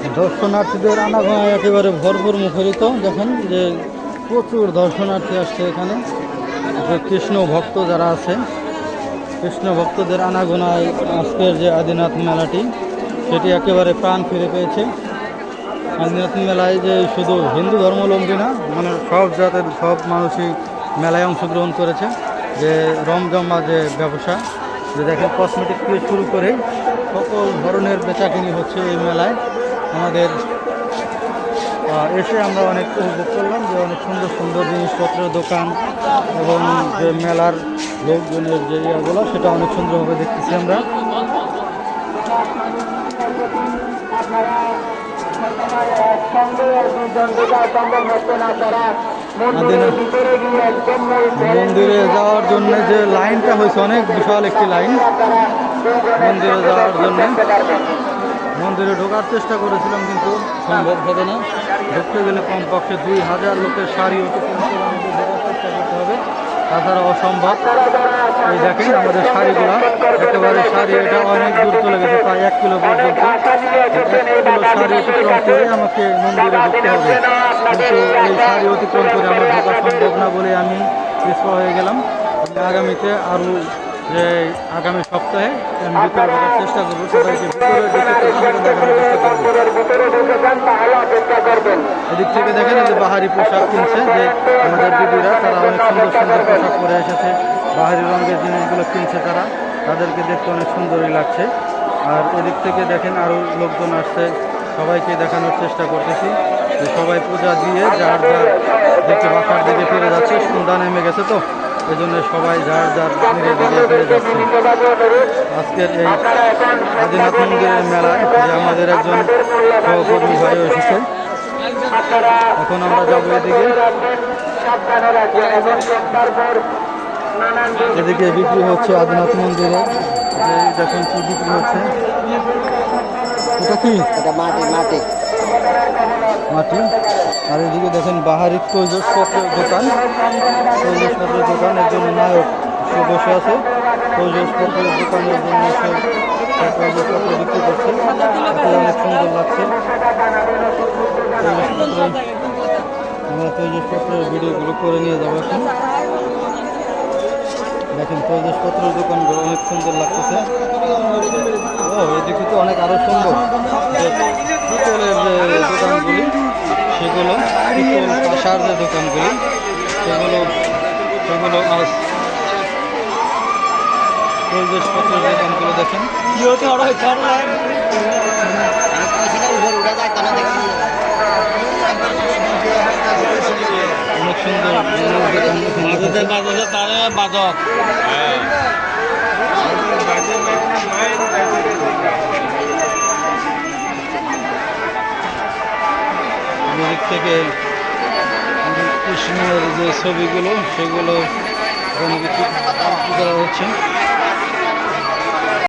দর্শনার্থীদের আনাগোনায় একেবারে ভরপুর মুখরিত। দেখেন যে প্রচুর দর্শনার্থী আসছে এখানে। যে কৃষ্ণ ভক্ত যারা আছে, কৃষ্ণ ভক্তদের আনাগোনায় আজকের যে আদিনাথ মেলাটি সেটি একেবারে প্রাণ ফিরে পেয়েছে। আদিনাথ মেলায় যে শুধু হিন্দু ধর্মাবলম্বী না, মানে সব জাতের সব মানুষই মেলায় অংশগ্রহণ করেছে। যে রমজমা যে ব্যবসা, যে দেখেন কসমেটিক থেকে শুরু করে সকল ধরনের বেচাকিনি হচ্ছে এই মেলায়। আমাদের এসে আমরা অনেক উপভোগ করলাম যে অনেক সুন্দর সুন্দর জিনিসপত্রের দোকান এবং যে মেলার লোকজনের যে ইয়াগুলো সেটা অনেক সুন্দরভাবে দেখতেছি আমরা। মন্দিরে যাওয়ার জন্য যে লাইনটা হয়েছে অনেক বিশাল একটি লাইন মন্দিরে যাওয়ার জন্য। মন্দিরে ঢোকার চেষ্টা করেছিলাম কিন্তু সম্ভব হবে না। ঢুকতে গেলে কমপক্ষে 2000 লোকের সারি অতিক্রম করে আমাদের ঢোকার চেষ্টা করতে হবে, তাছাড়া অসম্ভব। এই দেখেন আমাদের শাড়িগুলো একেবারে শাড়ি, এটা অনেক দূর চলে গেছে, প্রায় 1 কিলো পর্যন্ত। 1 কিলো শাড়ি অতিক্রম করে আমাকে মন্দিরে ঢুকতে হবে, কিন্তু এই শাড়ি অতিক্রম করে আমার ঢোকা সম্ভব না বলে আমি পিছপা হয়ে গেলাম। আগামীতে আরও যে আগামী সপ্তাহে আমি ভিতরে ঢোকার চেষ্টা করবো, সবাইকে ভিতরে দেখানোর চেষ্টা করবো। এদিক থেকে দেখেন যে বাহারি পোশাক কিনছে, যে আমাদের দিদিরা তারা অনেক সুন্দর সুন্দর পোশাক পরে এসেছে, বাহারি রঙের জিনিসগুলো কিনছে তারা, তাদেরকে দেখতে অনেক সুন্দরই লাগছে। আর এদিক থেকে দেখেন আরও লোকজন আসছে, সবাইকে দেখানোর চেষ্টা করতেছি যে সবাই পূজা দিয়ে যার যার দেখতে বাসার দিকে ফিরে যাচ্ছে। সন্ধ্যা নেমে গেছে তো এই জন্য সবাই যার যার নিজের দিকে ফিরে যাচ্ছে। আজকের এই আদিনাথ মন্দিরের মেলায় যে আমাদের একজন সহকর্মী ভাই এসেছে, এখন আমরা যাবো এদিকে। এদিকে বিক্রি হচ্ছে আদিনাথ মন্দিরে, যে দেখুন কি বিক্রি হচ্ছে। এটা কি? এটা মাটি মাটি মাটি। আর এদিকে দেখেন বাহারি তৈজসপত্রের দোকান, তৈজসপত্রের দোকান। একজন নায়ক সে বসে আছে তৈজসপত্রের দোকানের জন্য, সে তৈজসপত্র বিক্রি করছে, অনেক সুন্দর লাগছে। আমরা তৈজসপত্রের ভিডিওগুলো করে নিয়ে যাবো এখন। দেখেন তৈজসপত্রের দোকানগুলো অনেক সুন্দর লাগতেছে। ও এদিকে তো অনেক আরো সুন্দর পিতলের যে দোকানগুলি, সেগুলো পিতল কাঁসার যে দোকানগুলি সেগুলো আজ তৈজসপত্রের দোকানগুলো দেখেন অনেক সুন্দর বাদক। এদিক থেকে কৃষ্ণের যে ছবিগুলো সেগুলো বিক্রি করা হচ্ছে।